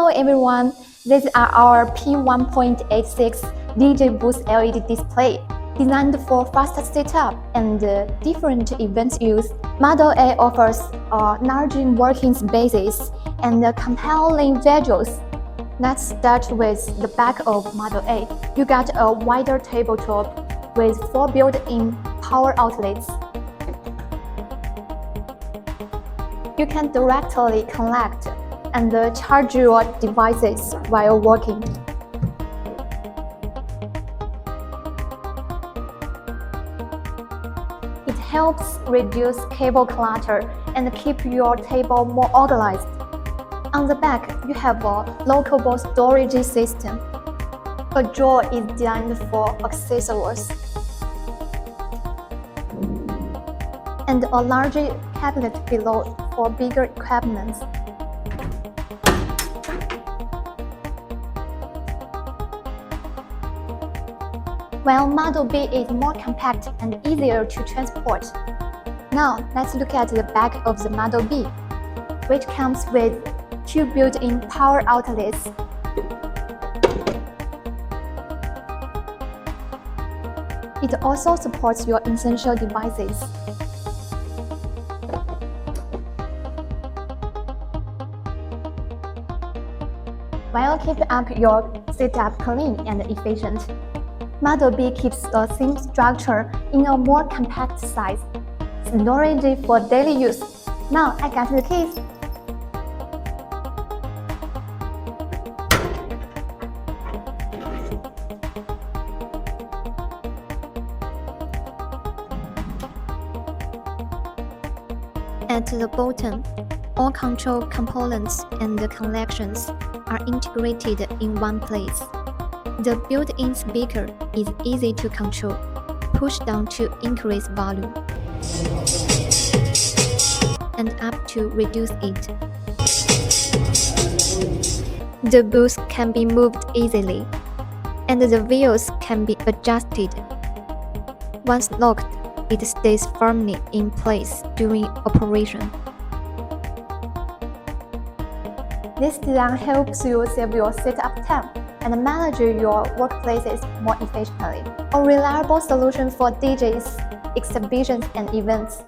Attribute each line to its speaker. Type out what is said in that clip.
Speaker 1: Hello everyone, these are our P1.86 DJ booth LED display, designed for faster setup and different event use. Model A offers a large working spaces and compelling visuals. Let's start with the back of Model A. You got a wider tabletop with 4 built-in power outlets. You can directly connect and charge your devices while working. It helps reduce cable clutter and keep your table more organized. On the back, you have a lockable storage system. A drawer is designed for accessories, and a large cabinet below for bigger equipment. While Model B is more compact and easier to transport. Now, let's look at the back of the Model B, which comes with 2 built-in power outlets. It also supports your essential devices. While keeping up your setup clean and efficient, Model B keeps the same structure in a more compact size. Storage for daily use. Now I got the keys. At the bottom, all control components and connections are integrated in one place. The built-in speaker is easy to control. Push down to increase volume, and up to reduce it. The booth can be moved easily, and the wheels can be adjusted. Once locked, it stays firmly in place during operation. This design helps you save your setup time and manage your workplaces more efficiently. A reliable solution for DJs, exhibitions, and events.